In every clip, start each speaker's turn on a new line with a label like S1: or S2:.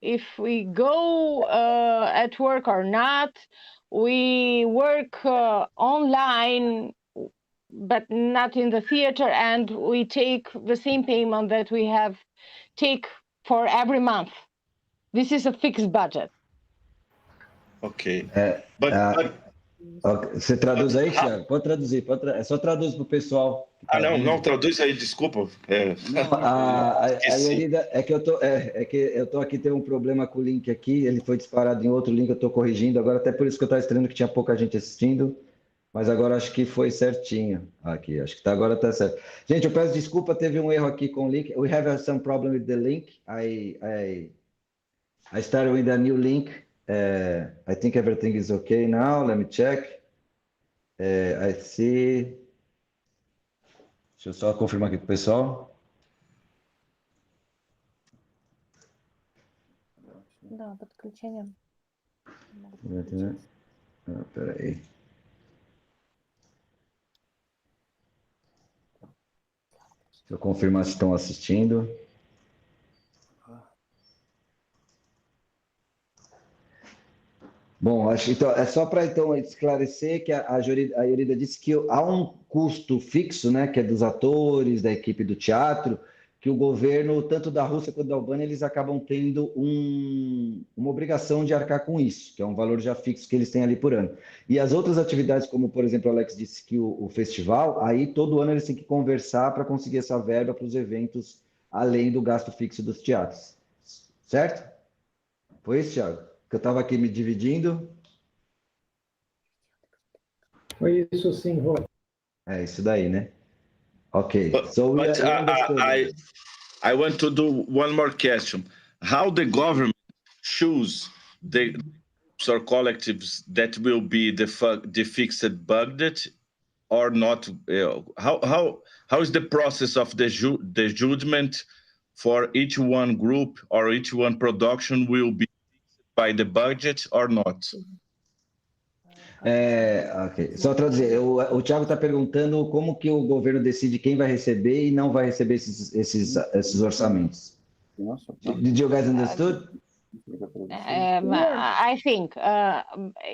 S1: if we go at work or not. We work online, but not in the theater, and we take the same payment that we have take for every month. This is a fixed budget.
S2: Ok.
S3: Você traduz aí, Thiago? Pode traduzir, é só traduz para o pessoal.
S2: Não, traduz aí, desculpa.
S3: A Yorida, é que eu tô aqui, tem um problema com o link aqui, ele foi disparado em outro link, eu estou corrigindo, agora até por isso que eu estava estranhando que tinha pouca gente assistindo, mas agora acho que foi certinho. Aqui, acho que agora está certo. Gente, eu peço desculpa, teve um erro aqui com o link. We have some problem with the link. I started with a new link. I think everything is okay now. Let me check. I see. Deixa eu só confirmar aqui com o pessoal.
S4: Да, подключение.
S3: Peraí. Deixa eu confirmar se estão assistindo. Bom, acho então é só para esclarecer que a Yorida disse que há um custo fixo, né, que é dos atores, da equipe do teatro, que o governo, tanto da Rússia quanto da Albânia, eles acabam tendo uma obrigação de arcar com isso, que é um valor já fixo que eles têm ali por ano. E as outras atividades, como por exemplo o Alex disse que o festival, aí todo ano eles têm que conversar para conseguir essa verba para os eventos, além do gasto fixo dos teatros. Certo? Foi isso, Thiago? Que eu estava aqui me dividindo.
S5: Foi isso sim, Rô.
S3: É isso daí, né? Ok.
S2: But I want to do one more question. How the government choose the or collectives that will be the fixed budget or not? How is the process of the judgment for each one group or each one production will be by the budget or not?
S3: Ok. Só traduzir, o Thiago está perguntando como que o governo decide quem vai receber e não vai receber esses orçamentos. Did you guys understood?
S1: I think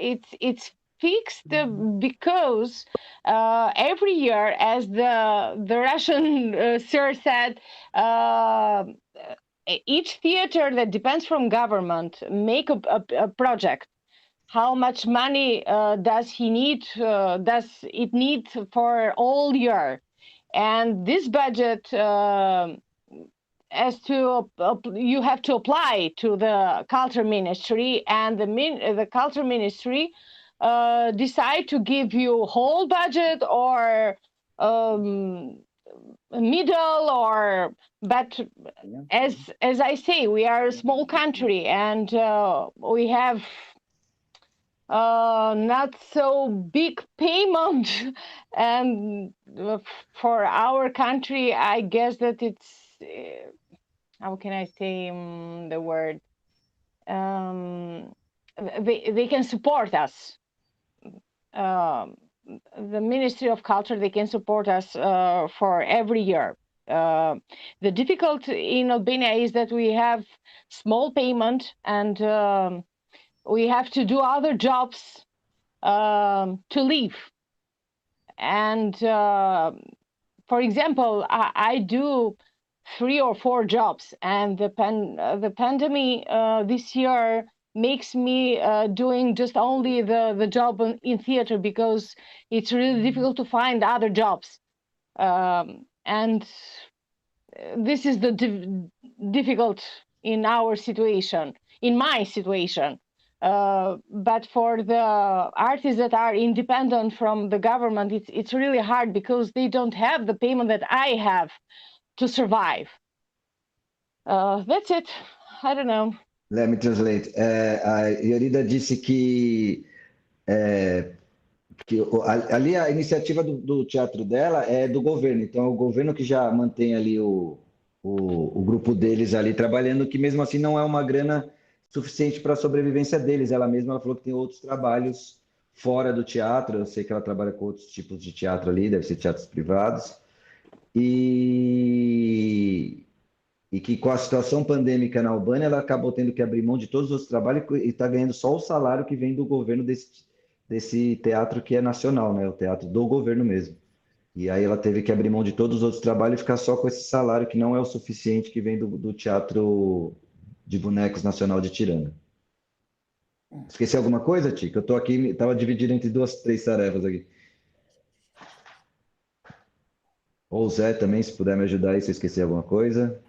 S1: it's fixed because every year, as the Russian sir said, each theater that depends from government make a project. How much money does it need for all year? And this budget you have to apply to the culture ministry, and the culture ministry decide to give you whole budget or middle, or but as I say, we are a small country, and we have not so big payment, and for our country, I guess that it's how can I say the word? They can support us. The Ministry of Culture, they can support us for every year. The difficulty in Albania is that we have small payment, and we have to do other jobs to live. And for example, I do 3 or 4 jobs, and the pandemic this year makes me doing just only the job in theater, because it's really difficult to find other jobs. And this is the difficult in our situation, in my situation. But for the artists that are independent from the government, it's really hard, because they don't have the payment that I have to survive. That's it. I don't know.
S3: Let me translate. A Yorida disse que ali a iniciativa do teatro dela é do governo, então é o governo que já mantém ali o grupo deles ali trabalhando, que mesmo assim não é uma grana suficiente para a sobrevivência deles. Ela falou que tem outros trabalhos fora do teatro, eu sei que ela trabalha com outros tipos de teatro ali, deve ser teatros privados, e e que com a situação pandêmica na Albânia, ela acabou tendo que abrir mão de todos os trabalhos e está ganhando só o salário que vem do governo desse teatro que é nacional, né? O teatro do governo mesmo. E aí ela teve que abrir mão de todos os outros trabalhos e ficar só com esse salário que não é o suficiente que vem do Teatro de Bonecos Nacional de Tirana. Esqueci alguma coisa, Tica? Eu tô aqui, estava dividido entre 2, 3 tarefas aqui. Ou o Zé também, se puder me ajudar aí, se eu esqueci alguma coisa.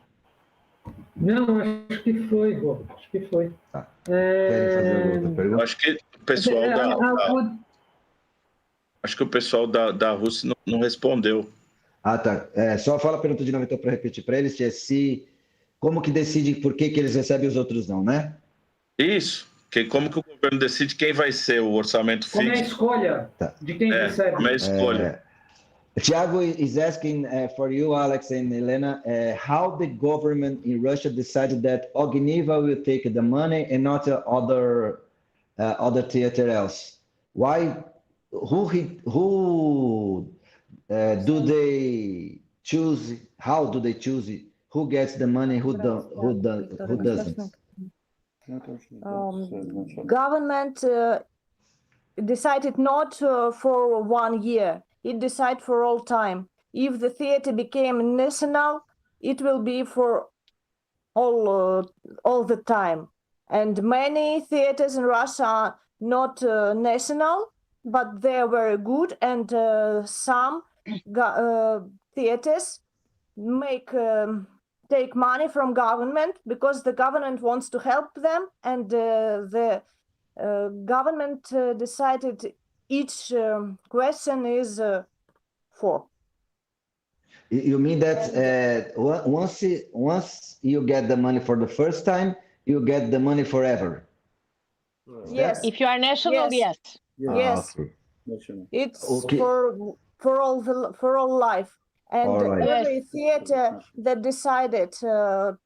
S5: Não, acho que foi, Rô. Acho que foi.
S3: Tá. Querem fazer alguma outra pergunta?
S2: Acho que o pessoal acho que o pessoal da Rússia não respondeu.
S3: Ah, tá. Só fala a pergunta de novo, então, para repetir para eles, como que decide por que eles recebem e os outros não, né?
S2: Isso. Como que o governo decide quem vai ser o orçamento fixo?
S5: Como é a escolha de quem recebe?
S2: Como é a escolha.
S3: Thiago is asking for you, Alex and Elena, how the government in Russia decided that Ognivo will take the money and not other theater else. Why? Who do they choose? How do they choose? Who gets the money? Who doesn't?
S4: Government decided not for 1 year. It decided for all time. If the theater became national, it will be for all the time. And many theaters in Russia are not national, but they are very good. And some theaters take money from government because the government wants to help them, and the government decided each question is for.
S3: You mean that once you get the money for the first time, you get the money forever?
S4: Yes.
S1: If you are national, yes.
S4: Yes.
S3: Okay.
S4: It's
S3: Okay.
S4: for all life. And every theater that decided to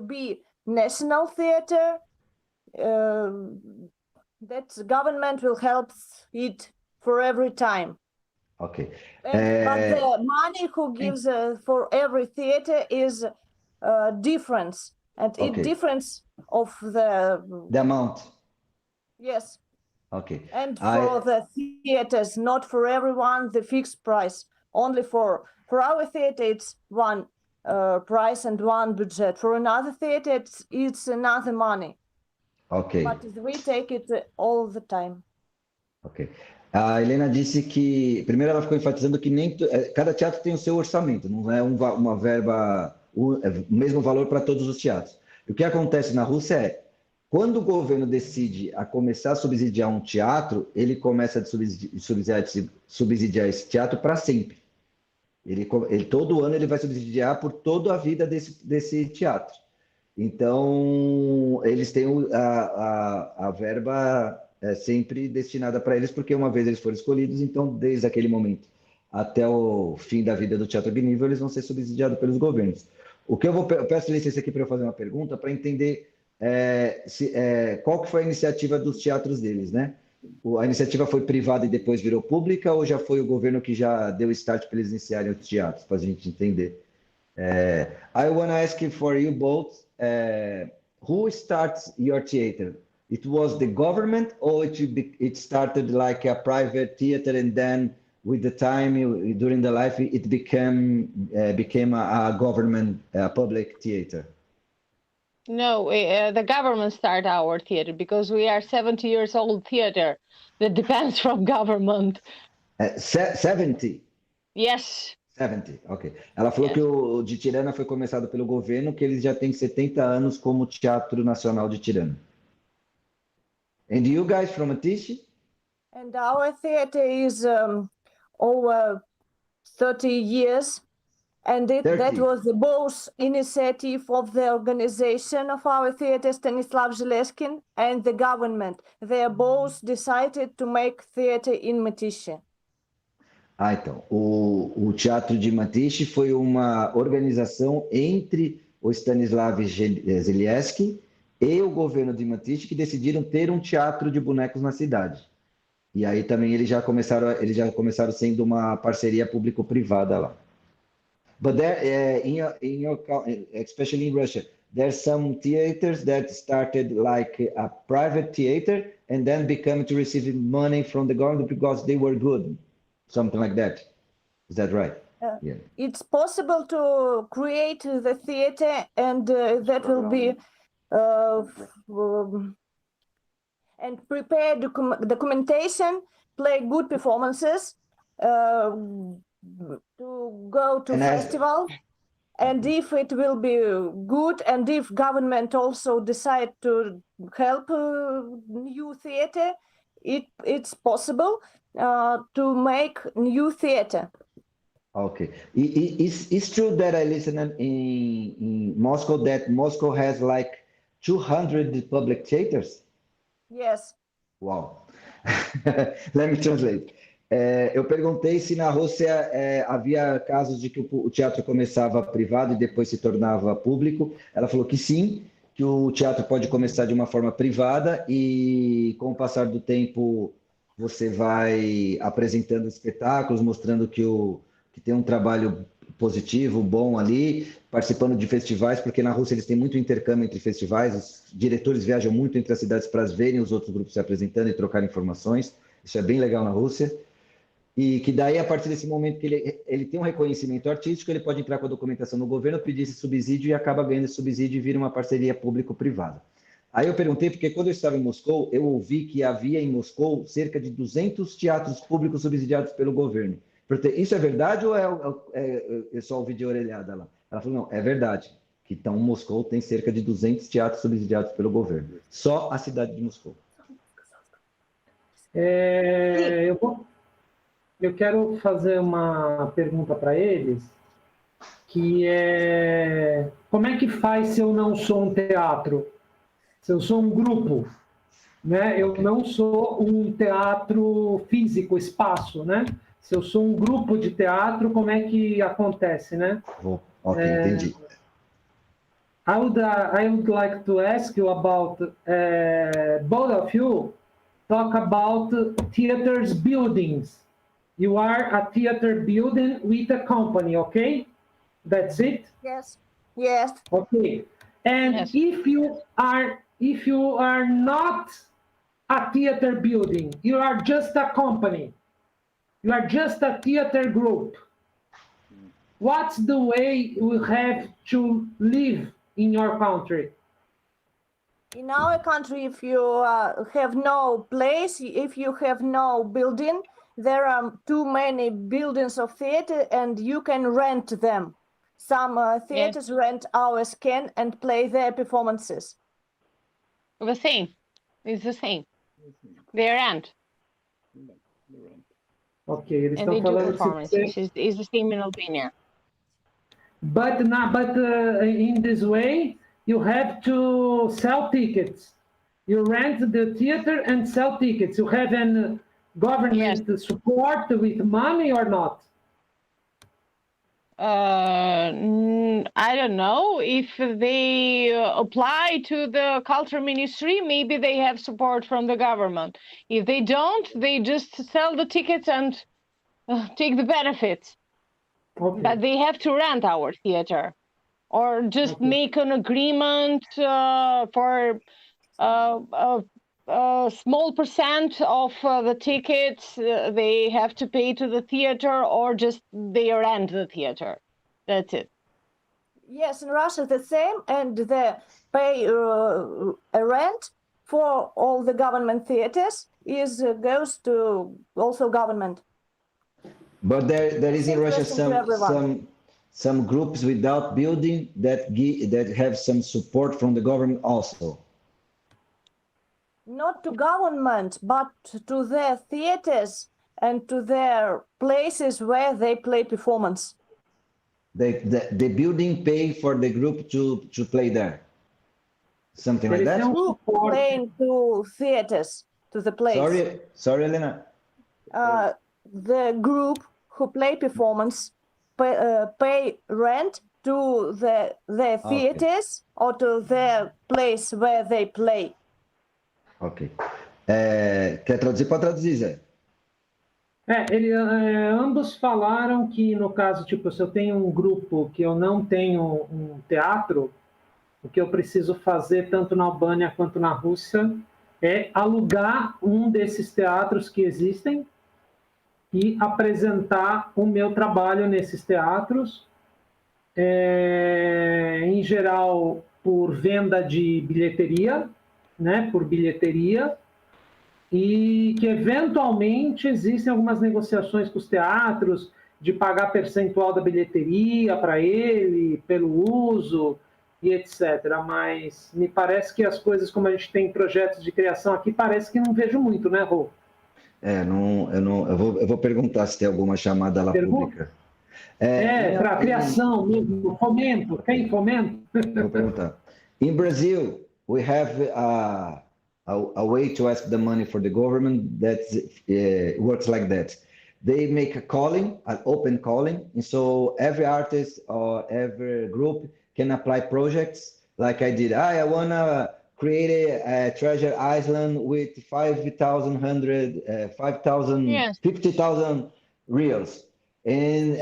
S4: be national theater, that government will help it for every time.
S3: Okay.
S4: But the money who gives for every theater is difference, and it difference of the
S3: amount.
S4: Yes.
S3: Okay.
S4: And for the theaters, not for everyone, the fixed price. Only for our theater, it's one price and one budget. For another theater, it's another money.
S3: Ok.
S4: But we take it all the time.
S3: Ok. A Helena disse que, primeiro ela ficou enfatizando que cada teatro tem o seu orçamento, não é uma verba, o mesmo valor para todos os teatros. E o que acontece na Rússia é, quando o governo decide a começar a subsidiar um teatro, ele começa a subsidiar esse teatro para sempre. Ele todo ano ele vai subsidiar por toda a vida desse teatro. Então, eles têm a verba sempre destinada para eles, porque uma vez eles foram escolhidos, então, desde aquele momento até o fim da vida do Teatro Ognivo, eles vão ser subsidiados pelos governos. O que eu peço licença aqui para eu fazer uma pergunta, para entender qual que foi a iniciativa dos teatros deles, né? A iniciativa foi privada e depois virou pública, ou já foi o governo que já deu start para eles iniciarem os teatros, para a gente entender? I want to ask you for you both, who starts your theater? It was the government, or it started like a private theater, and then with the time, during the life, it became a government, public theater?
S1: No, the government started our theater because we are 70 years old theater that depends from government.
S3: 70?
S1: Yes.
S3: 70, ok. Ela falou que o de Tirana foi começado pelo governo, que eles já têm 70 anos como Teatro Nacional de Tirana. And you guys from Atish?
S4: And our theater is over 30 years. And that was the both initiative of the organization of our theater, Stanislav Zheleskin, and the government. They both decided to make theater in Matiche.
S3: Então, o Teatro de Matiche foi uma organização entre o Stanislav Zheleskin e o governo de Matiche que decidiram ter um teatro de bonecos na cidade. E aí também eles já começaram sendo uma parceria público-privada lá. But there, especially in Russia, there's some theaters that started like a private theater and then become to receive money from the government because they were good, something like that. Is that right?
S4: Yeah. It's possible to create the theater, and that will be and prepare documentation, play good performances, to go to festival. And if it will be good, and if government also decide to help new theater, it's possible to make new theater.
S3: Okay. It's true that I listened in Moscow that Moscow has like 200 public theaters?
S4: Yes.
S3: Wow. Let me translate. Eu perguntei se na Rússia havia casos de que o teatro começava privado e depois se tornava público. Ela falou que sim, que o teatro pode começar de uma forma privada e com o passar do tempo você vai apresentando espetáculos, mostrando que tem um trabalho positivo, bom ali, participando de festivais, porque na Rússia eles têm muito intercâmbio entre festivais, os diretores viajam muito entre as cidades para verem os outros grupos se apresentando e trocar informações. Isso é bem legal na Rússia. E que daí, a partir desse momento que ele tem um reconhecimento artístico, ele pode entrar com a documentação no governo, pedir esse subsídio e acaba ganhando esse subsídio e vira uma parceria público-privada. Aí eu perguntei, porque quando eu estava em Moscou, eu ouvi que havia em Moscou cerca de 200 teatros públicos subsidiados pelo governo. Isso é verdade ou eu só ouvi de orelhada lá? Ela falou, não, é verdade, que então Moscou tem cerca de 200 teatros subsidiados pelo governo. Só a cidade de Moscou.
S5: Eu quero fazer uma pergunta para eles, que é: como é que faz se eu não sou um teatro? Se eu sou um grupo, né? Eu não sou um teatro físico, espaço, né? Se eu sou um grupo de teatro, como é que acontece, né?
S3: Ok, entendi.
S5: I would like to ask you about, both of you talk about theaters buildings. You are a theater building with a company, okay? That's it?
S4: Yes. Yes.
S5: Okay. And yes. If you are not a theater building, you are just a company. You are just a theater group. What's the way you have to live in your country?
S4: In our country, if you have no place, if you have no building, there are too many buildings of theater and you can rent them. Some theaters rent our scan and play their performances.
S1: The same. It's the same. They rent.
S5: Ok, eles
S1: and
S5: estão falando
S1: performances. It's the same in Albania.
S5: But in this way, you have to sell tickets. You rent the theater and sell tickets. You have an government support with money or not?
S1: I don't know. If they apply to the culture ministry, maybe they have support from the government. If they don't, they just sell the tickets and take the benefits. Okay. But they have to rent our theater or just make an agreement for a small percent of the tickets they have to pay to the theater, or just they rent the theater. That's it.
S4: Yes, in Russia the same, and they pay a rent for all the government theaters goes to also government.
S3: But there is in Russia some groups without building that have some support from the government also.
S4: Not to government, but to their theaters and to their places where they play performance.
S3: The building pay for the group to play there. Something like that?
S4: Group playing to theaters, to the place.
S3: Sorry, Elena.
S4: The group who play performance pay rent to their theaters or to their place where they play.
S3: Ok. Quer traduzir? Pode traduzir, Zé.
S5: Ambos falaram que, no caso, tipo, se eu tenho um grupo que eu não tenho um teatro, o que eu preciso fazer, tanto na Albânia quanto na Rússia, é alugar um desses teatros que existem e apresentar o meu trabalho nesses teatros, em geral, por venda de bilheteria, né, por bilheteria, e que, eventualmente, existem algumas negociações com os teatros de pagar percentual da bilheteria para ele, pelo uso, e etc. Mas me parece que as coisas, como a gente tem projetos de criação aqui, parece que não vejo muito, né, Rô?
S3: Eu vou perguntar se tem alguma chamada lá pública.
S5: Para criação mesmo, fomento. Quem fomenta?
S3: Eu vou perguntar. In Brazil, we have a way to ask the money for the government that works like that. They make a calling, an open calling, and so every artist or every group can apply projects like I did. I want to create a treasure island with 50,000 reals. And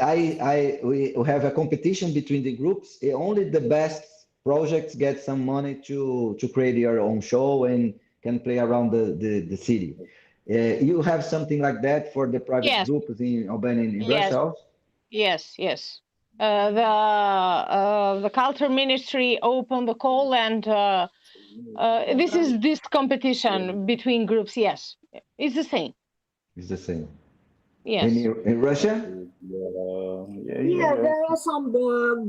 S3: we have a competition between the groups. Only the best projects get some money to create your own show and can play around the city. You have something like that for the private groups in Albania and in Russia also?
S1: Yes. The culture ministry opened the call, and this is this competition between groups. Yes, it's the same.
S3: It's the same.
S1: Yes.
S3: In Russia?
S4: There are some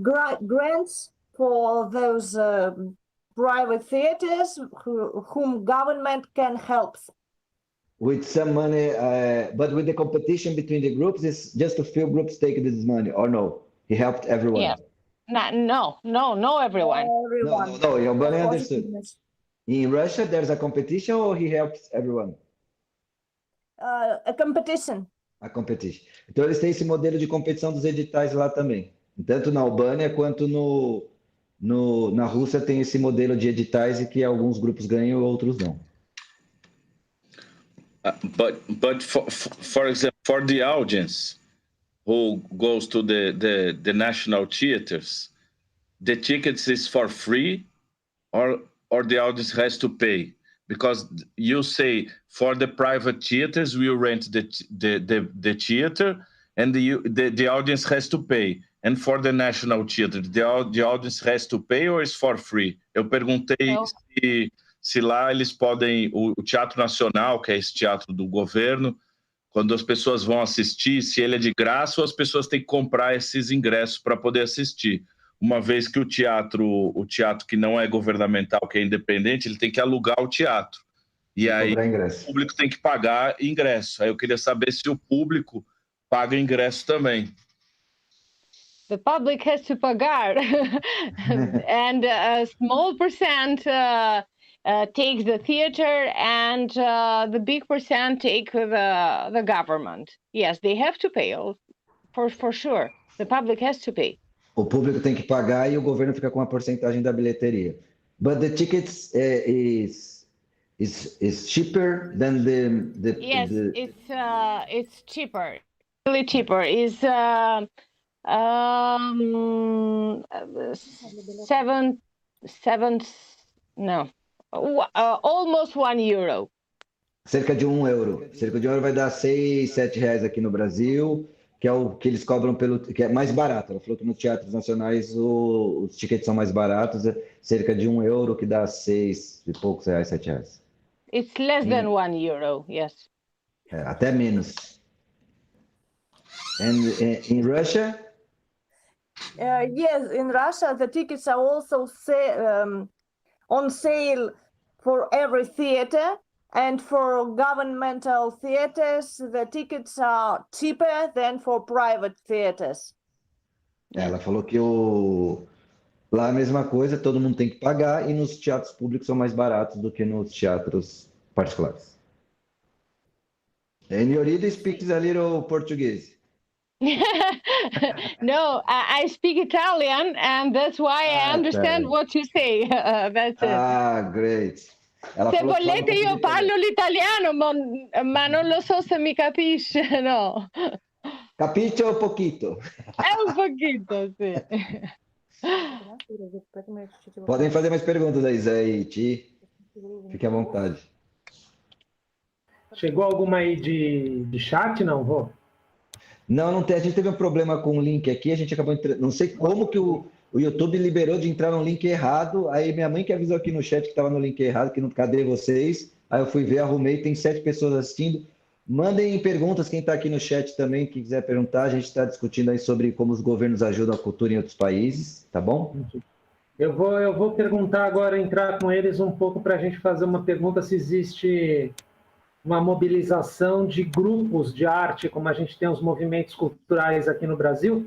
S4: grants for those private theaters whom government can help.
S3: With some money, but with the competition between the groups, it's just a few groups take this money, or no? He helped everyone.
S1: Yeah. No, everyone.
S3: No, Albania understood. In Russia, there's a competition, or he helps everyone?
S4: A competition.
S3: A competition. Então, eles têm esse modelo de competição dos editais lá também. Tanto na Albânia quanto na Rússia tem esse modelo de editais e que alguns grupos ganham e outros não.
S2: But for example, for the audience who goes to the national theaters, the tickets is for free, or the audience has to pay? Because you say for the private theaters we rent the theater, and the audience has to pay. And for the national theater, the audience has to pay, or is for free? Eu perguntei se lá eles podem, o Teatro Nacional, que é esse teatro do governo, quando as pessoas vão assistir, se ele é de graça ou as pessoas têm que comprar esses ingressos para poder assistir. Uma vez que o teatro que não é governamental, que é independente, ele tem que alugar o teatro. E aí o público tem que pagar ingresso. Aí eu queria saber se o público paga ingresso também.
S1: The public has to pagar, and a small percent takes the theater, and the big percent take the government. Yes, they have to pay, for sure. The public has to pay.
S3: O público tem que pagar e o governo fica com a porcentagem da bilheteria. But the tickets is cheaper than the
S1: Yes, it's cheaper. Really cheaper. Is almost €1.
S3: Cerca de €1. Cerca de €1 vai dar R$6, R$7 aqui no Brasil, que é o que eles cobram que é mais barato. Ela falou que nos teatros nacionais os tickets são mais baratos, cerca de €1, que dá 6 e poucos reais, R$7.
S1: It's less than €1, yes.
S3: Até menos. And in Russia?
S4: Yes, in Russia the tickets are also on sale for every theater, and for governmental theaters the tickets are cheaper than for private theaters.
S3: Ela falou que lá a mesma coisa, todo mundo tem que pagar, e nos teatros públicos são mais baratos do que nos teatros particulares. And Yorido speaks a little Portuguese.
S1: No, I speak Italian, and that's why I understand what you say. That's it.
S3: Great.
S1: Se volete io parlo l'italiano, ma non lo so se mi capisce, no?
S3: Capisce un poquito.
S1: Un poquito, sì.
S3: Podem fazer mais perguntas aí, Zé e Ti. Fique à vontade.
S5: Chegou alguma aí de chat, não, Rô?
S3: Não tem. A gente teve um problema com o link aqui, a gente acabou entrando. Não sei como que o YouTube liberou de entrar no link errado. Aí minha mãe que avisou aqui no chat que estava no link errado, que não cadê vocês? Aí eu fui ver, arrumei, tem 7 pessoas assistindo. Mandem perguntas, quem está aqui no chat também, que quiser perguntar. A gente está discutindo aí sobre como os governos ajudam a cultura em outros países, tá bom?
S5: Eu vou perguntar agora, entrar com eles um pouco para a gente fazer uma pergunta se existe uma mobilização de grupos de arte, como a gente tem os movimentos culturais aqui no Brasil,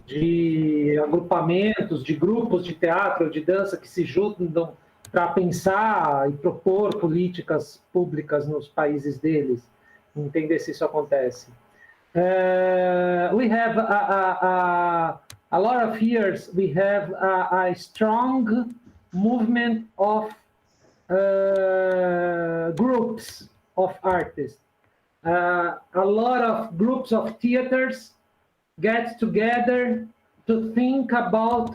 S5: de agrupamentos, de grupos de teatro, de dança que se juntam para pensar e propor políticas públicas nos países deles, entender se isso acontece. We have a lot of years, we have a strong movement of groups of artists. A lot of groups of theaters get together to think about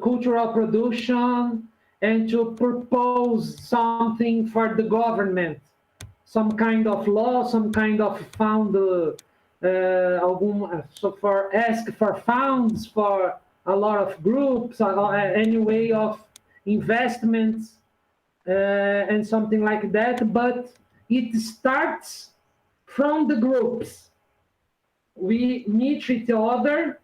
S5: cultural production and to propose something for the government, some kind of law, some kind of fund, for ask for funds for a lot of groups, any way of investments and something like that, but it starts from the groups. We meet each other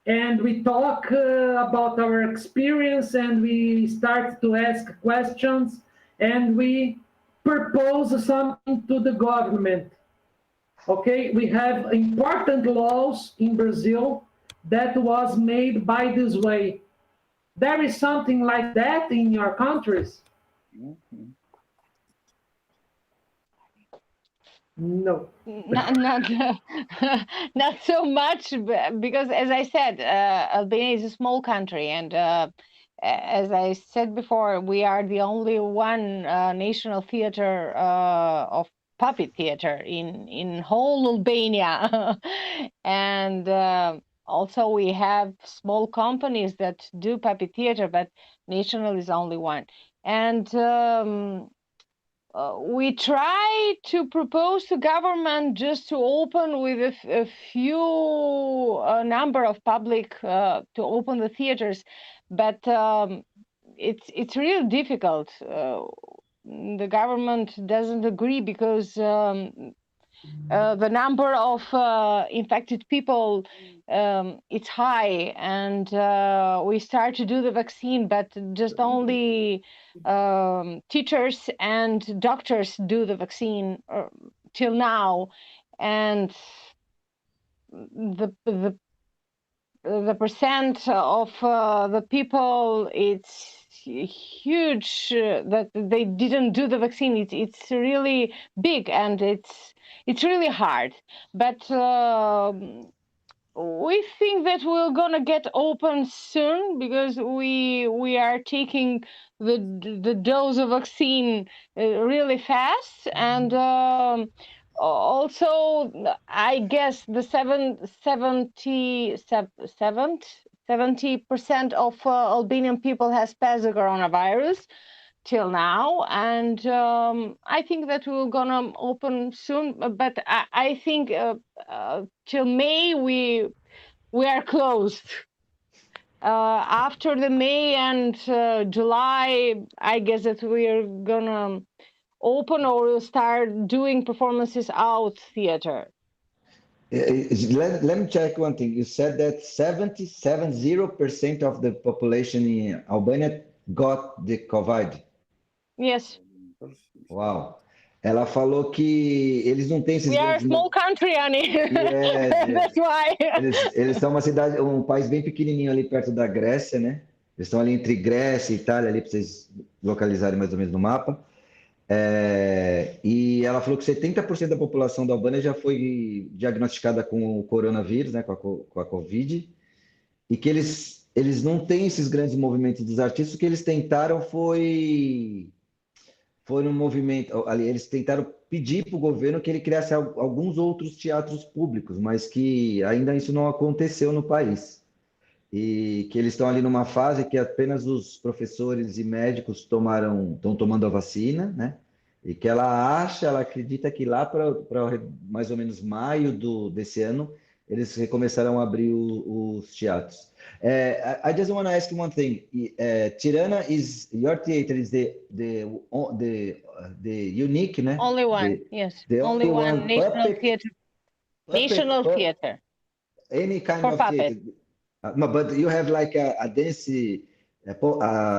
S5: and we talk about our experience and we start to ask questions and we propose something to the government. Okay, we have important laws in Brazil that was made by this way. There is something like that in your countries? No.
S1: Not so much, because as I said, Albania is a small country, and as I said before, we are the only one national theater of puppet theater in whole Albania. And also we have small companies that do puppet theater, but national is only one. And we try to propose to government just to open with a few number of public to open the theaters, but it's really difficult. The government doesn't agree because the number of infected people it's high, and we start to do the vaccine, but just only teachers and doctors do the vaccine till now, and the percent of the people, it's huge that they didn't do the vaccine. It's really big, and it's really hard, but we think that we're gonna get open soon because we are taking the dose of vaccine really fast, and also I guess the 70% of Albanian people has passed the coronavirus till now, and I think that we're gonna open soon, but I think till May we are closed. After the May and July, I guess that we're gonna open or we'll start doing performances out theater.
S3: Let me check one thing. You said that 70% of the population in Albania got the COVID.
S1: Yes.
S3: Uau. Ela falou que eles não têm esses...
S1: We are a small country, Annie.
S3: Yes,
S1: That's why.
S3: Eles são uma cidade, um país bem pequenininho ali perto da Grécia, né? Eles estão ali entre Grécia e Itália, ali para vocês localizarem mais ou menos no mapa. E ela falou que 70% da população da Albânia já foi diagnosticada com o coronavírus, né? Com a Covid. E que eles não têm esses grandes movimentos dos artistas. O que eles tentaram foi foi um movimento, ali, eles tentaram pedir para o governo que ele criasse alguns outros teatros públicos, mas que ainda isso não aconteceu no país. E que eles estão ali numa fase que apenas os professores e médicos estão tomando a vacina, né? E que ela acredita que lá para mais ou menos maio desse ano, eles recomeçarão a abrir os teatros. I just want to ask you one thing. Tirana your theater is the unique, né?
S1: Only one, yes.
S3: The
S1: only one national theater. National theater.
S3: Any kind
S1: for
S3: of
S1: puppet.
S3: theater. No, but you have like a dance,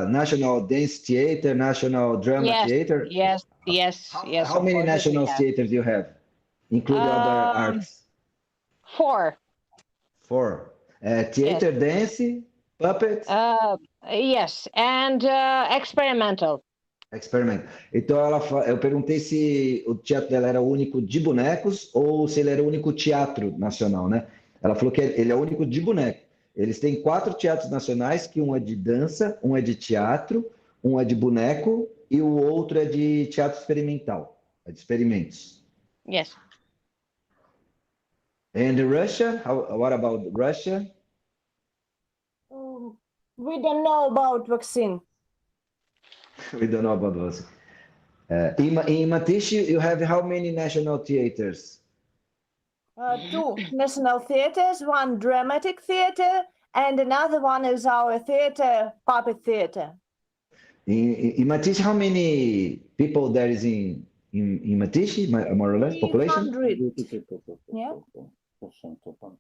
S3: national dance theater, national drama theater.
S1: Yes.
S3: How many national theaters do you have, including other arts?
S1: 4.
S3: 4. Theater, dance, puppet?
S1: Yes, and experimental.
S3: Experiment. Então, eu perguntei se o teatro dela era o único de bonecos ou se ele era o único teatro nacional, né? Ela falou que ele é o único de boneco. Eles têm 4 teatros nacionais, que um é de dança, um é de teatro, um é de boneco e o outro é de teatro experimental, é de experimentos.
S1: Yes.
S3: And Russia? What about Russia?
S4: We don't know about vaccine.
S3: We don't know about vaccine. In Matishi, you have how many national theaters?
S4: 2 national theaters, 1 dramatic theater, and another one is our theater, puppet theater.
S3: In Matishi, how many people there is in Matishi, more or less, population?
S4: 300. Yeah.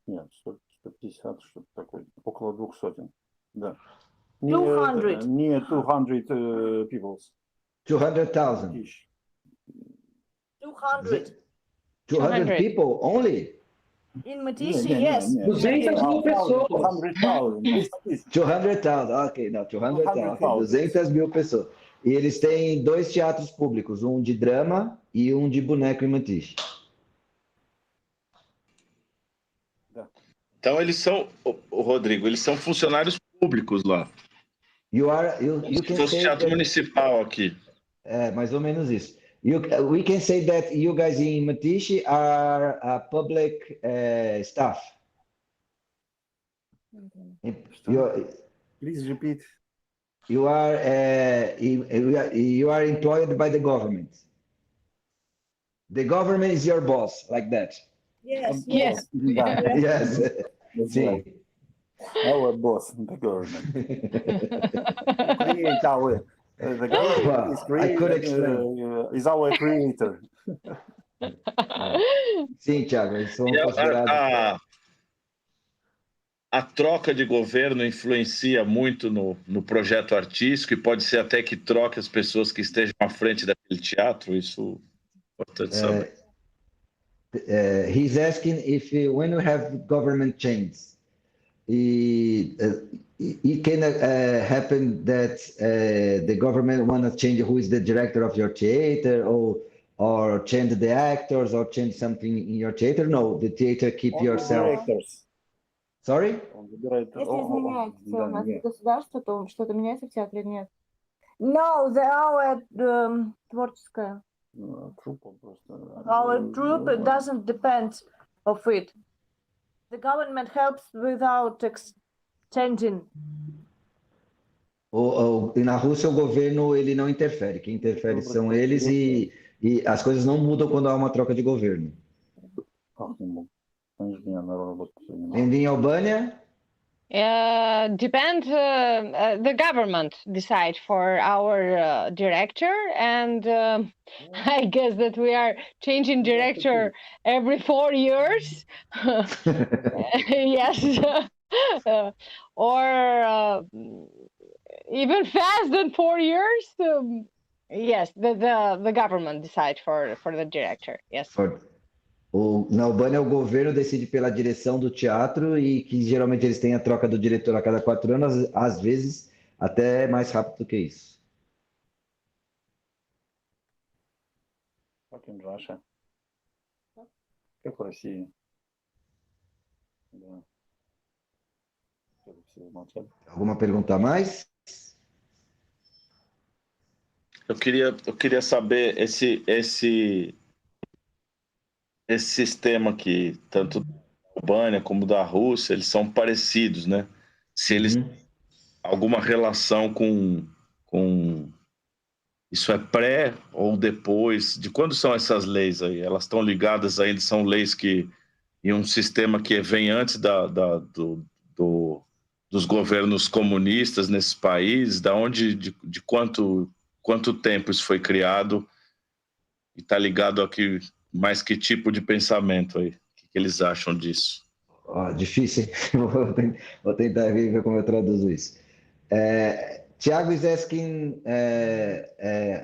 S6: Нет, 150, что-то такое, около 200. Да.
S4: 200.
S6: Не 200 people.
S3: 200,000.
S4: 200.
S3: 200 people only?
S4: In Matishi, yes.
S5: 200.000 pessoas.
S3: 200,000, ok, não, 200,000, 200.000 pessoas. E eles têm 2 teatros públicos, um de drama e um de boneco em Matiche.
S2: Então eles são, Rodrigo, eles são funcionários públicos lá.
S3: You
S2: Se fosse teatro municipal aqui.
S3: É, mais ou menos isso. We can say that you guys in Matiche are a public staff.
S6: Please repeat.
S3: You are employed by the government. The government is your boss, like that.
S4: Yes.
S3: Yes. Sim.
S6: Our boss, the government. Create our. The government is
S3: I could explain.
S6: Is our creator.
S3: Sim, Thiago, eles são considerados.
S2: A troca de governo influencia muito no projeto artístico e pode ser até que troque as pessoas que estejam à frente daquele teatro. Isso é importante saber.
S3: He's asking if when you have government changes, it can happen that the government want to change who is the director of your theater, or change the actors, or change something in your theater. No, the theater keep yourself. Sorry?
S4: Если изменяется у нас государство, то что-то меняется в театре или нет? No, our творческая. Our troupe doesn't depend of it. The government helps without changing.
S3: Na Rússia, o governo ele não interfere. Quem interfere são eles e as coisas não mudam quando há uma troca de governo. And in Albania?
S1: Depends. The government decide for our director, and I guess that we are changing director every 4 years. Yes, or even fast than 4 years. Yes, the government decide for the director. Yes.
S3: Na Albânia, o governo decide pela direção do teatro e que geralmente eles têm a troca do diretor a cada 4 anos, às vezes até mais rápido do que isso.
S6: Как in Russia? Как в России? Да.
S3: Alguma pergunta a mais?
S2: Eu queria saber esse sistema aqui, tanto da Albânia como da Rússia, eles são parecidos, né? Se eles têm alguma relação com isso, é pré ou depois? De quando são essas leis aí? Elas estão ligadas ainda, são leis que em um sistema que vem antes dos governos comunistas nesses países, de quanto tempo isso foi criado e está ligado aqui, mais que tipo de pensamento aí? O que eles acham disso?
S3: Difícil, hein? Vou tentar ver como eu traduzo isso. Thiago is asking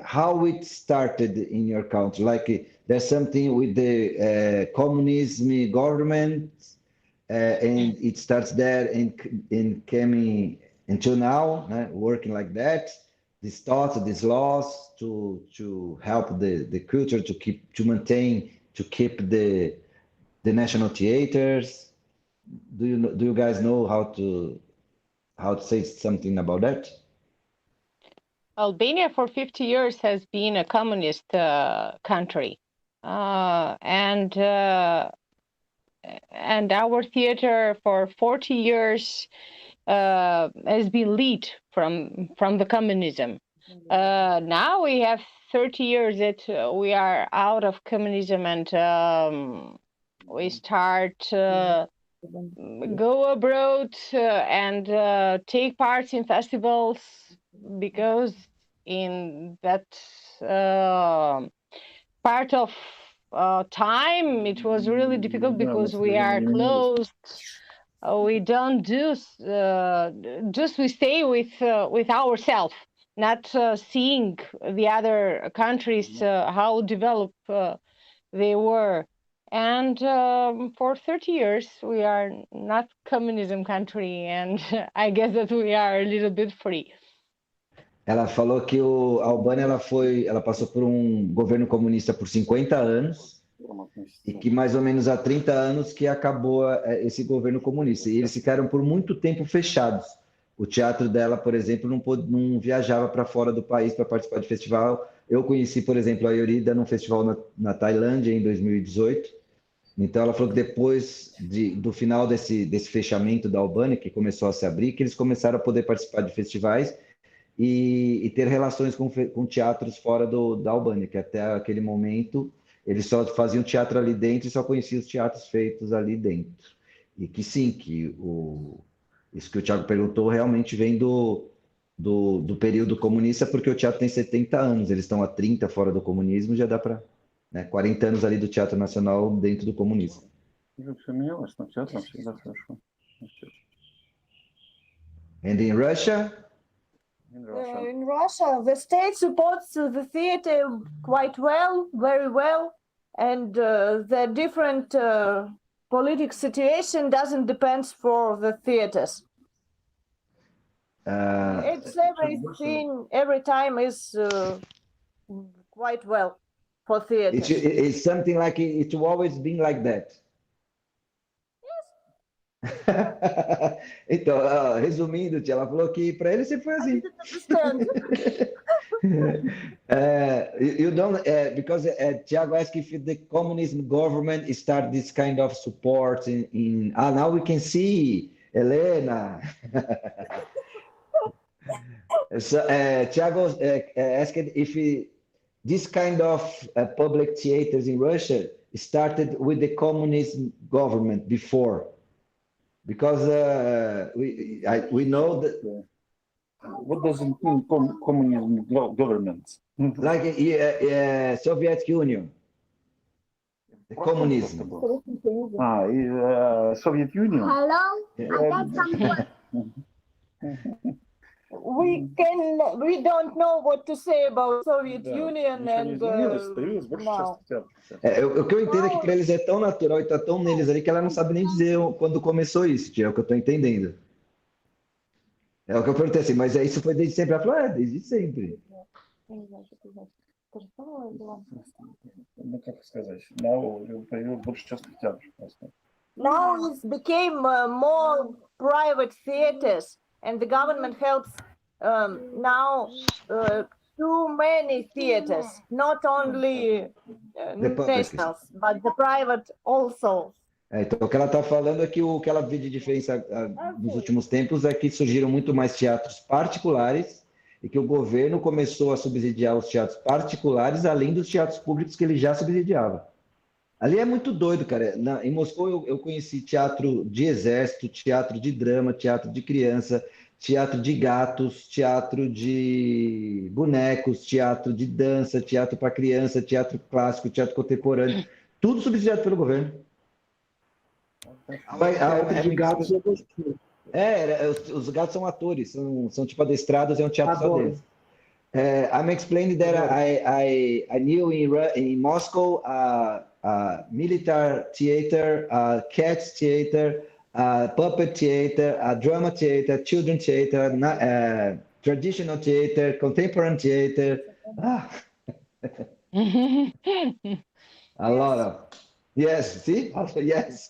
S3: how it started in your country. Like there's something with the communism government, and it starts there and coming until now, working like that. These thoughts, these laws to help the culture to keep the national theaters. Do you guys know how to say something about that?
S1: Albania for 50 years has been a communist country, and our theater for 40 years has been lead from the communism. Now we have 30 years that we are out of communism, and we start go abroad and take part in festivals, because in that part of time it was really difficult because we are closed. We don't do just we stay with ourselves, not seeing the other countries how developed they were. And for 30 years we are not communism country, and I guess that we are a little bit free.
S3: Ela falou que a Albânia ela passou por um governo comunista por 50 anos e que mais ou menos há 30 anos que acabou esse governo comunista. E eles ficaram por muito tempo fechados. O teatro dela, por exemplo, não viajava para fora do país para participar de festival. Eu conheci, por exemplo, a Yorida num festival na Tailândia em 2018. Então ela falou que depois do final desse fechamento da Albânia, que começou a se abrir, que eles começaram a poder participar de festivais e ter relações com teatros fora da Albânia, que até aquele momento eles só faziam teatro ali dentro e só conheciam os teatros feitos ali dentro. E que sim, isso que o Thiago perguntou realmente vem do período comunista, porque o teatro tem 70 anos, eles estão há 30 fora do comunismo, já dá para 40 anos ali do Teatro Nacional dentro do comunismo. And in Russia?
S4: In Russia, the state supports the theater quite well, very well, and the different political situation doesn't depend for the theaters. It's everything, every time is quite well for theaters.
S3: It's something like it will always been like that. Então, resumindo, tia, ela falou que para ele sempre foi assim. You don't because Thiago asked if the communism government start this kind of support in now we can see Helena. So Thiago asked if this kind of public theaters in Russia started with the communism government before. Because we know that.
S6: What does it mean, communism government?
S3: Like Soviet Union, the communism.
S6: Soviet Union.
S7: Hello, I got some questions.
S4: We don't know what to say about Soviet Union and now.
S3: O que eu entendo é que para eles é tão natural e está tão neles ali que ela não sabe nem dizer quando começou isso, tia, é o que eu estou entendendo. É o que eu perguntei assim, mas isso foi desde sempre? Ela falou, desde sempre.
S4: Now it became more private theaters, and the government helps now too many theaters, not only nationals, but the private also.
S3: Então, o que ela está falando é que o que ela vê de diferença nos últimos tempos é que surgiram muito mais teatros particulares e que o governo começou a subsidiar os teatros particulares, além dos teatros públicos que ele já subsidiava. Ali é muito doido, cara. Em Moscou eu conheci teatro de exército, teatro de drama, teatro de criança, teatro de gatos, teatro de bonecos, teatro de dança, teatro para criança, teatro clássico, teatro contemporâneo, tudo subsidiado pelo governo.
S5: De gatos eu gostei.
S3: Os gatos são atores, são tipo adestrados, é um teatro só deles. I'm explaining that I knew in Moscow military theater, cats theater, puppet theater, drama theater, children theater, traditional theater, contemporary theater. A lot of. Yes, see? Yes.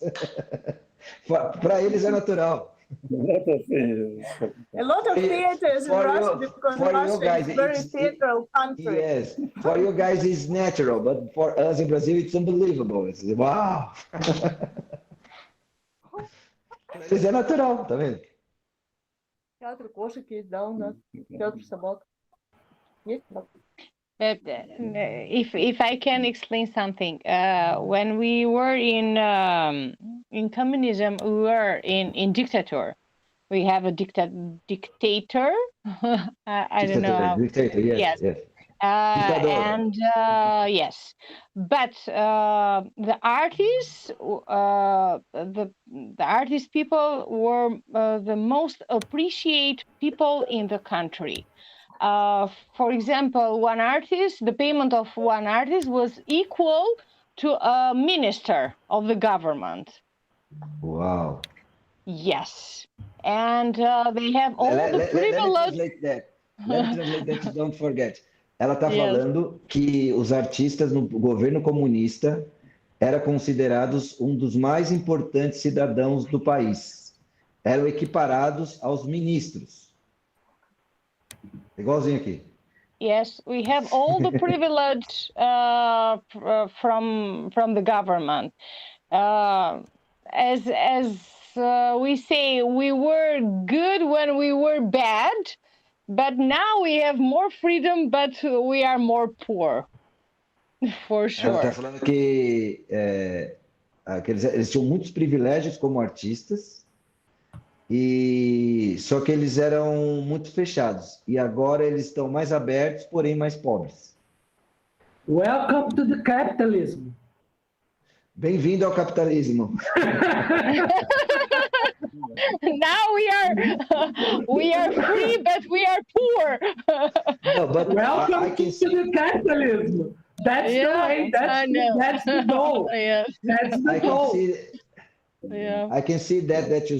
S3: Para eles é natural.
S4: A lot of theaters in Russia because Russia is very theatrical country.
S3: Yes, for you guys it's natural, but for us in Brazil it's unbelievable. It's, wow! Eles é natural, tá vendo?
S4: Teatro кошек есть, да, у нас. Театр собак. Есть собака?
S1: If I can explain something, when we were in communism, we were in dictator. We have a dictator. I don't know how.
S3: Dictator, yes.
S1: Yes, but the artists, the artist people were the most appreciated people in the country. For example, the payment of one artist was equal to a minister of the government.
S3: Wow.
S1: Yes. And they have all the privilege.
S3: Let me translate that, don't forget. Ela está falando que os artistas no governo comunista eram considerados um dos mais importantes cidadãos do país. Eram equiparados aos ministros. Igualzinho aqui.
S1: Yes, we have all the privilege from the government. As we say, we were good when we were bad, but now we have more freedom, but we are more poor, for sure.
S3: Ela está falando que eles tinham muitos privilégios como artistas, só que eles eram muito fechados. E agora eles estão mais abertos, porém mais pobres.
S5: Welcome to the capitalism.
S3: Bem-vindo ao capitalismo.
S1: Now we are free, but we are poor.
S3: No, but
S5: welcome to the capitalism. That's the way. That's the goal.
S1: Yes.
S5: That's the goal.
S3: I can see that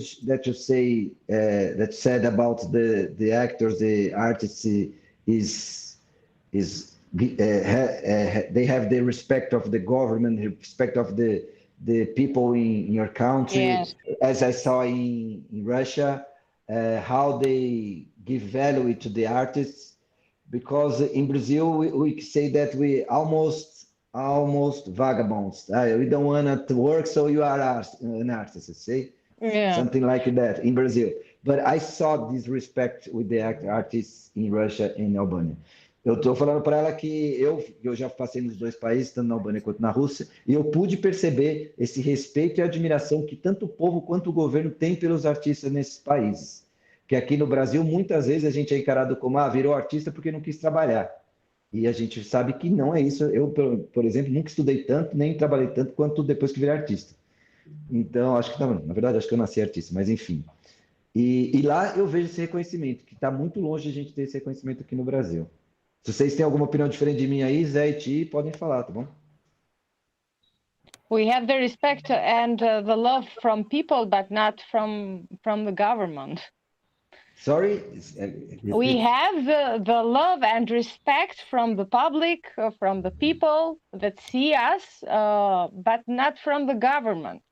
S3: you say that said about the actors, the artists they have the respect of the government, the respect of the people in your country.
S1: Yes.
S3: As I saw in Russia, how they give value to the artists, because in Brazil we say that we almost vagabonds. We don't want to work, so you are an artist, you see?
S1: Yeah.
S3: Something like that in Brazil. But I saw this respect with the artists in Russia and Albania. Eu estou falando para ela que eu já passei nos dois países, tanto na Albânia quanto na Rússia, e eu pude perceber esse respeito e admiração que tanto o povo quanto o governo tem pelos artistas nesses países. Que aqui no Brasil, muitas vezes, a gente é encarado como, virou artista porque não quis trabalhar. E a gente sabe que não é isso. Eu, por exemplo, nunca estudei tanto, nem trabalhei tanto quanto depois que virei artista. Então, acho que não, na verdade, acho que eu nasci artista, mas enfim. E lá eu vejo esse reconhecimento, que está muito longe de a gente ter esse reconhecimento aqui no Brasil. Se vocês têm alguma opinião diferente de mim aí, Zé e Ti, podem falar, tá bom?
S1: We have the respect and the love from people, but not from the government.
S3: Sorry?
S1: We have the love and respect from the public, from the people that see us, but not from the government.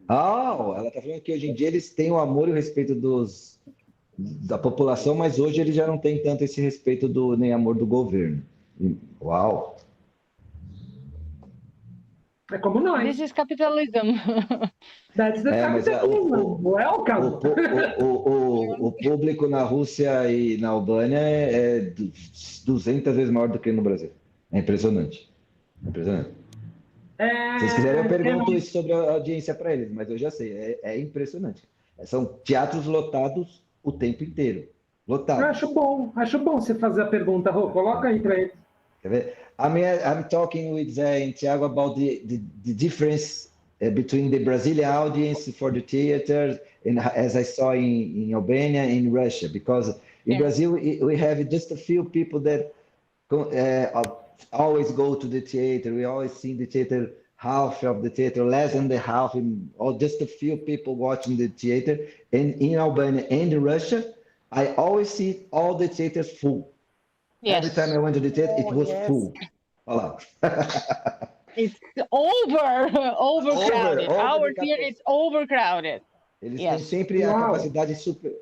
S3: Ela está falando que hoje em dia eles têm o amor e o respeito da população, mas hoje ele já não tem tanto esse respeito nem amor do governo. Uau!
S5: É como nós.
S1: This is capitalism.
S5: That's the capitalism. Welcome.
S3: O público na Rússia e na Albânia é 200 vezes maior do que no Brasil. É impressionante. Impressionante. Se vocês quiserem, eu pergunto isso sobre a audiência para eles, mas eu já sei. É impressionante. São teatros lotados o tempo inteiro. Lotados.
S5: Acho bom você fazer a pergunta, Rô. Coloca aí para eles.
S3: Quer ver? I'm talking with Thiago about the difference between the Brazilian audience for the theater and as I saw in Albania and Russia, because in Brazil we have just a few people that always go to the theater. We always see the theater, half of the theater, less than the half, or just a few people watching the theater. And in Albania and in Russia, I always see all the theaters full.
S1: Yes.
S3: Every time I went to the theater, it was full. Olha lá.
S1: It's overcrowded. Our theater is overcrowded.
S3: Eles têm sempre a capacidade super...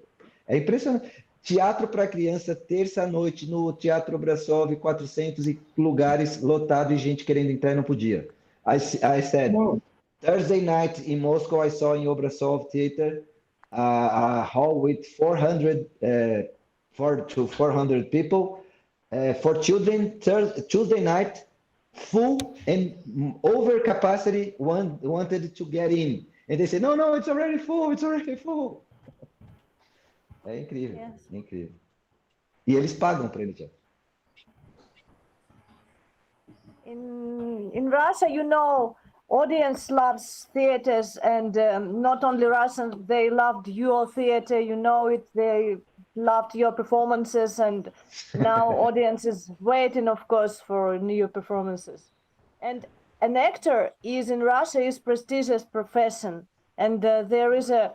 S3: É impressionante. Teatro para criança, terça-noite, no Teatro Brasov, 400 lugares lotados e gente querendo entrar e não podia. I said, Thursday night in Moscow, I saw in Obrasov Theater a hall with 400 to 400 people. For children, Tuesday night, full and over capacity, wanted to get in. And they said, no, it's already full, it's already full. É incrível, é incrível. E eles pagam para ele, Thiago.
S4: In Russia, audience loves theaters, and not only Russians, they loved your theater, they loved your performances, and now audience is waiting, of course, for new performances. And an actor in Russia is prestigious profession, and there is a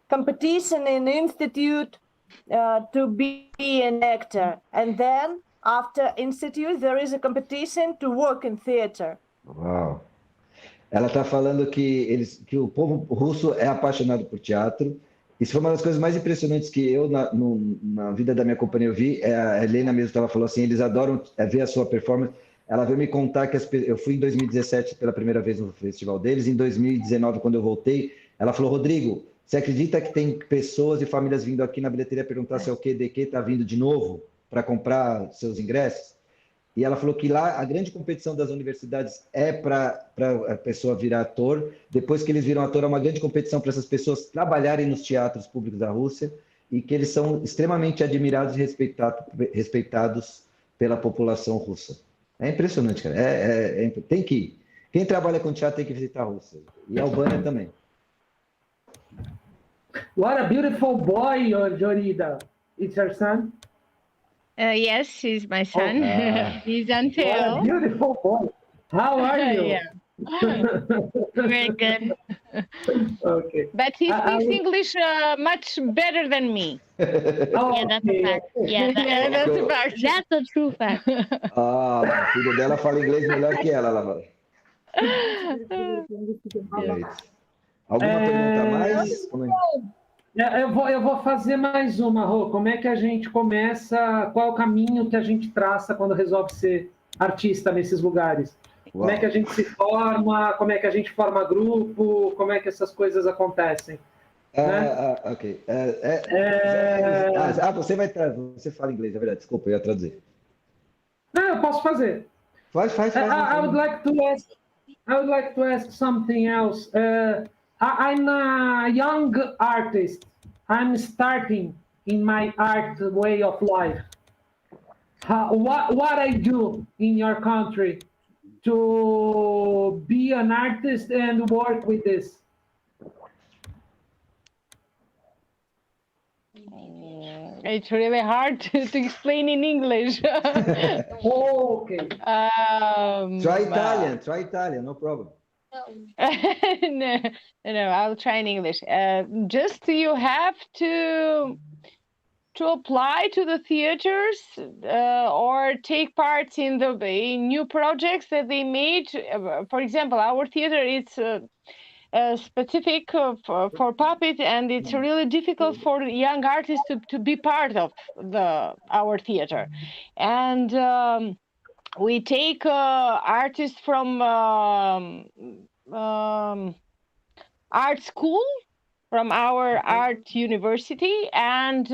S4: competition in institute to be an actor, and then after institute there is a competition to work in theater.
S3: Uau! Ela está falando que o povo russo é apaixonado por teatro. Isso foi uma das coisas mais impressionantes que eu, na vida da minha companhia, eu vi. A Helena mesmo estava falando assim, eles adoram ver a sua performance. Ela veio me contar que eu fui em 2017 pela primeira vez no festival deles. Em 2019, quando eu voltei, ela falou, Rodrigo, você acredita que tem pessoas e famílias vindo aqui na bilheteria perguntar se é o QDQ está vindo de novo para comprar seus ingressos? E ela falou que lá a grande competição das universidades é para a pessoa virar ator. Depois que eles viram ator, é uma grande competição para essas pessoas trabalharem nos teatros públicos da Rússia e que eles são extremamente admirados e respeitados pela população russa. É impressionante, cara. Tem que ir. Quem trabalha com teatro tem que visitar a Rússia. E a Albânia também.
S5: What a beautiful boy, Jorida. It's your son?
S8: Yes, he's my son. He's until.
S5: What a beautiful boy. How are you?
S8: Very good.
S5: Okay.
S1: But he speaks English much better than me.
S8: Yeah, that's a fact. Yeah, that's a fact. That's a true fact.
S3: O filho dela fala inglês melhor que ela, lá. Alguma pergunta a mais?
S5: Eu vou fazer mais uma, Rô. Como é que a gente começa? Qual é o caminho que a gente traça quando resolve ser artista nesses lugares? Uau. Como é que a gente se forma? Como é que a gente forma grupo? Como é que essas coisas acontecem?
S3: Ok. Você fala inglês, é verdade. Desculpa, eu ia traduzir.
S5: Eu posso fazer.
S3: Faz.
S5: I would like to ask something else. I'm a young artist. I'm starting in my art way of life. What I do in your country to be an artist and work with this?
S1: It's really hard to explain in English.
S5: Okay.
S3: Try Italian, no problem.
S1: No, I'll try in English. Just you have to apply to the theaters or take part in the new projects that they made. For example, our theater specific for puppet, and it's really difficult for young artists to be part of our theater. And we take artists from art school, from our art university, and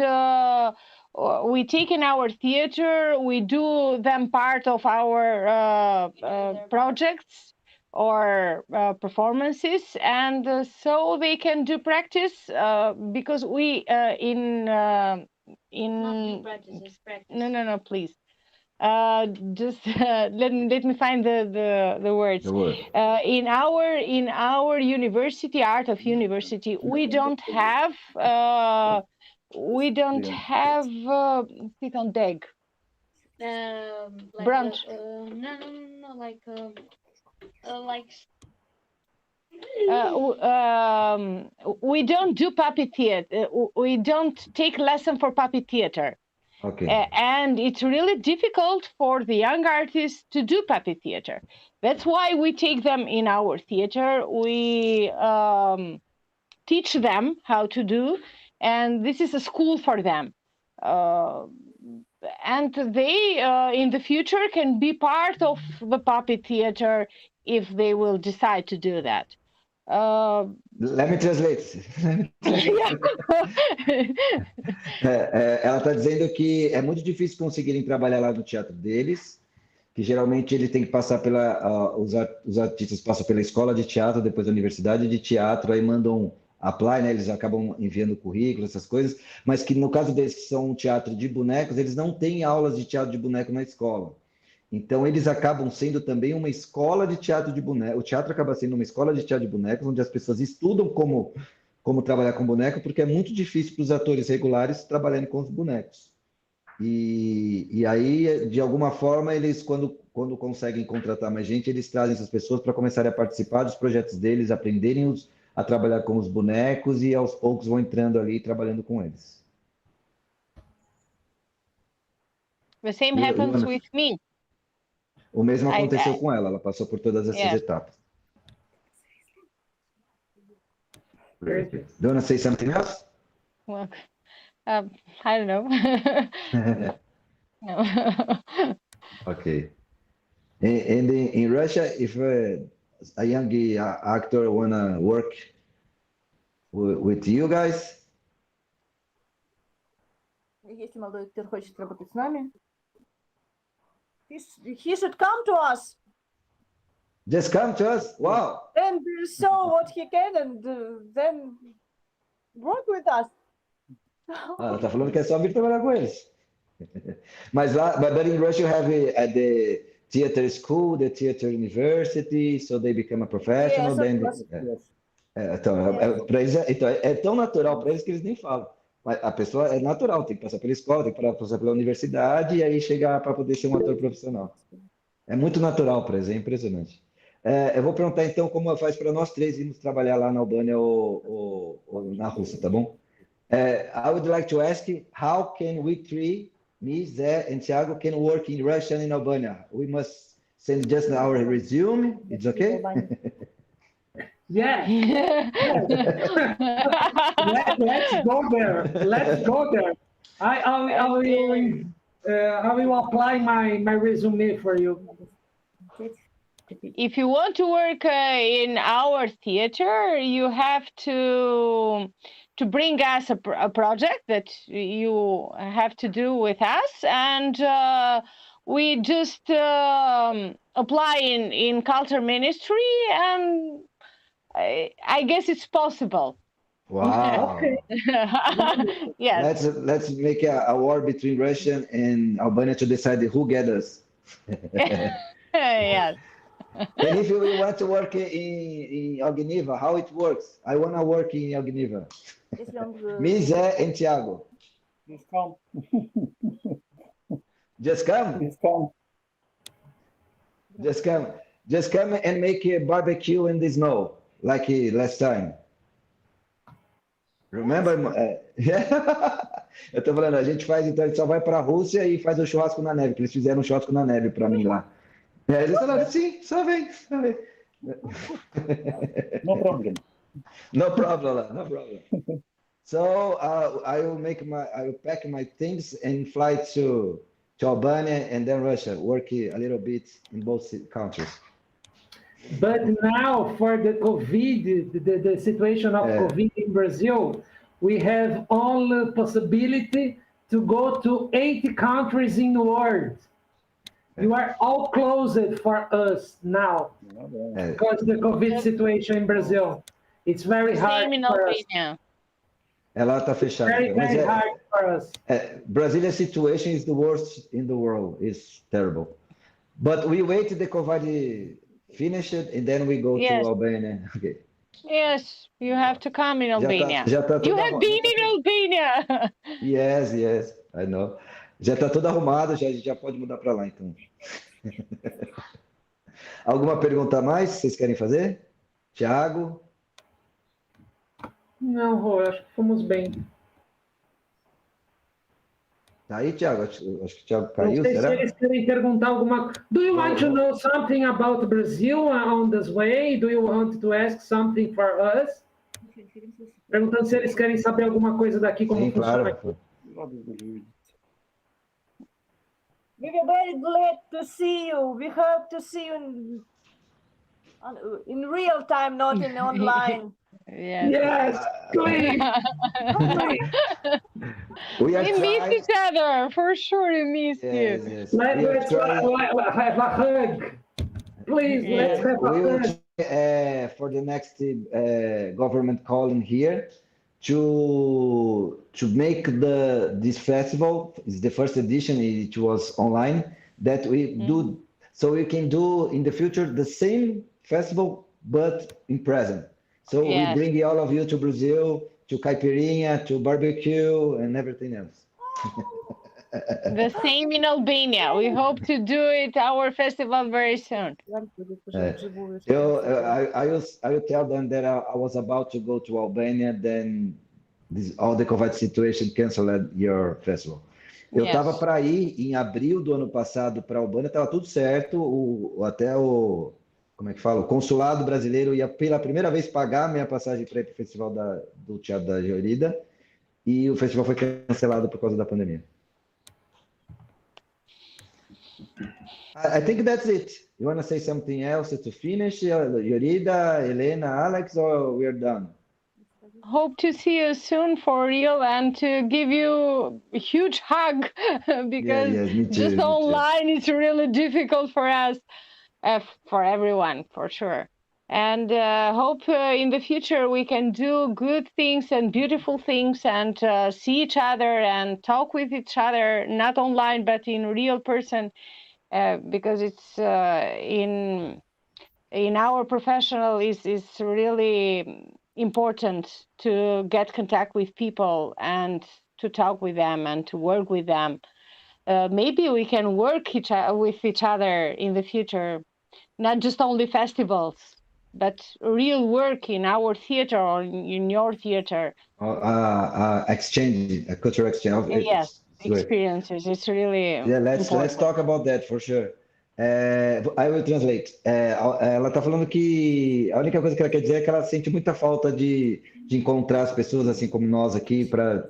S1: we take in our theater, we do them part of our projects or performances, and so they can do practice because we
S8: Practice.
S1: no, please. Just let me find the words.
S3: The word.
S1: In our university, art of university, we don't have sit on deck.
S8: Like
S1: Brunch.
S8: No, like
S1: We don't do puppet theater. We don't take lesson for puppet theater.
S3: Okay.
S1: And it's really difficult for the young artists to do puppet theater. That's why we take them in our theater. We teach them how to do, and this is a school for them. And they, in the future, can be part of the puppet theater if they will decide to do that.
S3: Let me translate. Ela está dizendo que é muito difícil conseguirem trabalhar lá no teatro deles, que geralmente ele tem que passar os artistas passam pela escola de teatro, depois da universidade de teatro, aí mandam apply, né? Eles acabam enviando currículo, essas coisas, mas que no caso deles que são um teatro de bonecos, eles não têm aulas de teatro de boneco na escola. Então, eles acabam sendo também uma escola de teatro de bonecos. O teatro acaba sendo uma escola de teatro de bonecos, onde as pessoas estudam como trabalhar com boneco, porque é muito difícil para os atores regulares trabalharem com os bonecos. E aí, de alguma forma, eles, quando conseguem contratar mais gente, eles trazem essas pessoas para começarem a participar dos projetos deles, aprenderem a trabalhar com os bonecos e, aos poucos, vão entrando ali e trabalhando com eles.
S1: The same happens with me.
S3: O mesmo aconteceu com ela passou por todas essas etapas. Do you want to say something else?
S1: Well, I don't know. No.
S3: Okay. And in Russia, if a young actor want to work with you guys?
S4: Если молодой актер хочет работать с нами, he should come to us.
S3: Just come to us? Wow.
S4: And show what he can and then work with us.
S3: Ela tá falando que é só vir trabalhar com eles. Mas lá, but in Russia you have at the theater school, the theater university, so they become a professional.
S4: Yes,
S3: then
S4: para
S3: eles é tão natural para eles que eles nem falam. A pessoa é natural, tem que passar pela escola, tem que passar pela universidade e aí chegar para poder ser um ator profissional. É muito natural para eles, é impressionante. Eu vou perguntar então como faz para nós três irmos trabalhar lá na Albânia ou na Rússia, tá bom? I would like to ask how can we three, me, Zé and Thiago, can work in Russia and in Albania? We must send just our resume, it's okay?
S5: Yeah. Let's go there. Let's go there. I will apply my resume for you.
S1: If you want to work in our theater, you have to bring us a project that you have to do with us, and we just apply in culture ministry, and I guess it's possible.
S3: Wow.
S5: Okay.
S1: Yes.
S3: Let's make a war between Russia and Albania to decide who gets us.
S1: Yes.
S3: And if you want to work in Ognivo, how it works? I want to work in Ognivo. Me, Zé, and Thiago.
S6: Just come.
S3: Just come?
S6: Just come.
S3: Just come. Just come and make a barbecue in the snow, like last time. Remember? Eu tô falando, a gente faz, então, a gente só vai para a Rússia e faz o churrasco na neve, que eles fizeram um churrasco na neve para mim lá. Eles falaram, sim, só vem.
S6: No problem.
S3: No problem, no problem. So I will pack my things and fly to Albania and then Russia, work a little bit in both countries.
S5: But now for the COVID, the situation of COVID in Brazil, we have all the possibility to go to 80 countries in the world. You are all closed for us now because the COVID situation in Brazil. It's very hard for us.
S3: Ela está fechada.
S5: Very hard for us.
S3: Brazilian situation is the worst in the world. It's terrible. But we wait the COVID finish it and then we go to Albania. Okay.
S1: Yes, you have to come in Albania. You have been in Albania.
S3: Yes, I know. Já está tudo arrumado, já pode mudar para lá, então. Alguma pergunta a mais vocês querem fazer? Thiago?
S5: Não, Rô, acho que fomos bem.
S3: Tá aí, Thiago? Acho que o Thiago caiu,
S5: não sei
S3: será?
S5: Se eles querem perguntar alguma coisa. Do you want to know something about Brazil on this way? Do you want to ask something for us? Perguntando se eles querem saber alguma coisa daqui, como funciona aqui.
S4: We are very glad to see you. We hope to see you in real time, not in online.
S5: Yes, please.
S1: We miss each other, for sure. We miss you.
S3: Yes.
S5: Let's have a hug. Please, let's have a hug.
S3: For the next government calling here to make this festival, is the first edition, it was online, that we do, so we can do in the future the same festival, but in present. So we bring all of you to Brazil, to caipirinha, to barbecue, and everything else.
S1: The same in Albania. We hope to do it, our festival, very soon.
S3: I will tell them that I was about to go to Albania, then all the COVID situation canceled your festival. Eu estava para ir em abril do ano passado para Albânia, estava tudo certo, até o... Como é que fala? O consulado brasileiro ia pela primeira vez pagar minha passagem para ir para o festival do Teatro da Florida e o festival foi cancelado por causa da pandemia. I think that's it. You want to say something else to finish, Yorida, Helena, Alex, or we're done?
S1: Hope to see you soon for real and to give you a huge hug because just online it's really difficult for us. For everyone, for sure. And hope in the future we can do good things and beautiful things and see each other and talk with each other, not online, but in real person, because it's in our professional is really important to get contact with people and to talk with them and to work with them. Maybe we can work with each other in the future. Not just only festivals, but real work in our theater or in your theater.
S3: Exchange, a cultural exchange.
S1: Yes, experiences. It's really
S3: let's talk about that for sure. I will translate. Ela está falando que a única coisa que ela quer dizer é que ela sente muita falta de encontrar as pessoas assim como nós aqui para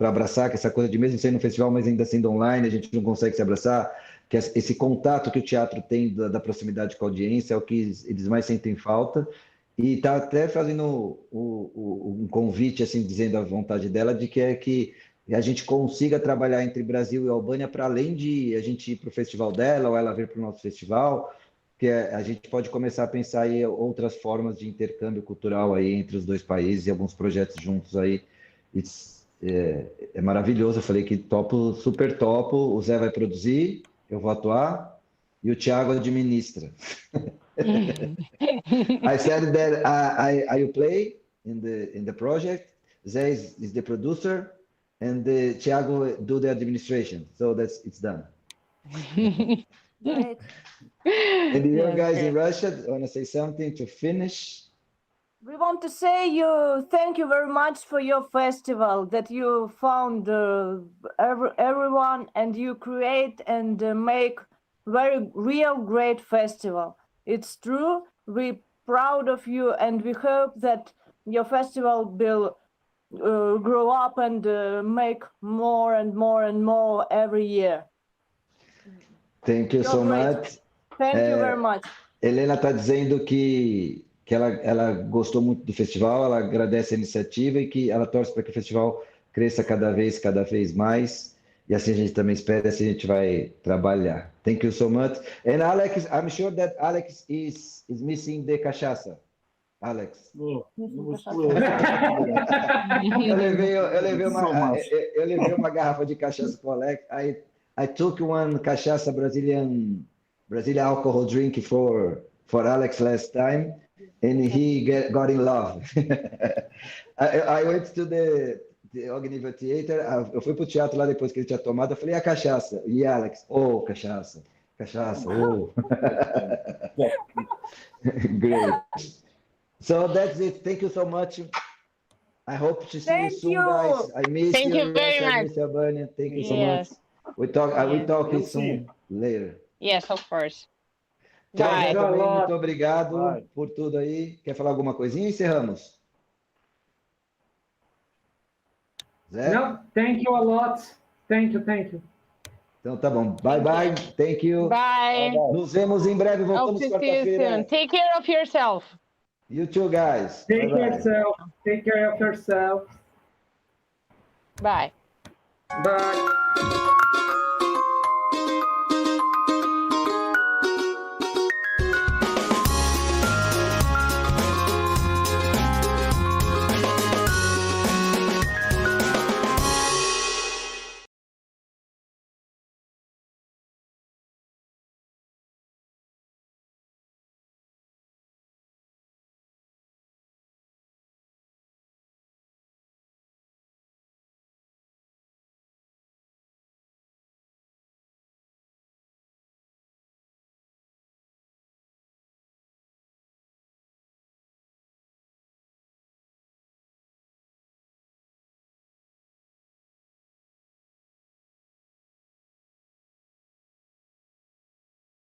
S3: abraçar, que essa coisa de mesmo sendo no festival, mas ainda sendo online, a gente não consegue se abraçar. Que esse contato que o teatro tem da proximidade com a audiência é o que eles mais sentem falta, e está até fazendo um convite, assim, dizendo a vontade dela, de que a gente consiga trabalhar entre Brasil e Albânia para além de a gente ir para o festival dela, ou ela vir para o nosso festival, que a gente pode começar a pensar em outras formas de intercâmbio cultural aí entre os dois países e alguns projetos juntos aí. É maravilhoso, eu falei que super topo, o Zé vai produzir, eu vou atuar e o Thiago administra. I said that I will play in the project. Zé is the producer and the Thiago do the administration. So it's done.
S4: Great.
S3: And you guys in Russia want to say something to finish?
S4: We want to say thank you very much for your festival, that you found everyone and you create and make very real great festival. It's true. We're proud of you and we hope that your festival will grow up and make more and more and more every year.
S3: Thank you so much.
S4: Thank you very much.
S3: Helena está dizendo que ela gostou muito do festival, ela agradece a iniciativa e que ela torce para que o festival cresça cada vez mais. E assim a gente também espera, assim a gente vai trabalhar. Thank you so much. And Alex, I'm sure that Alex is missing the cachaça. Alex.
S6: Eu
S3: levei uma garrafa de cachaça para o Alex. I took one cachaça Brazilian alcohol drink for Alex last time, and he got in love. I went to the Ognivo Theater. Eu fui para o teatro lá depois que ele tinha tomado. Eu falei, a cachaça? E Alex, cachaça, oh. Great. So that's it. Thank you so much. I hope to see you soon, guys. I miss you.
S1: Thank you very much.
S3: I miss you, Bunny. Thank you so much. We talk soon later.
S1: Yes, of course.
S3: Tchau, também, muito obrigado por tudo aí. Quer falar alguma coisinha? Encerramos. Zé?
S5: No, thank you a lot. Thank you.
S3: Então tá bom. Bye. Thank you.
S1: Bye.
S3: Nos vemos em breve. Voltamos quarta-feira.
S1: Take care of yourself.
S3: You too, guys.
S5: Take care of yourself.
S1: Bye.
S5: Bye.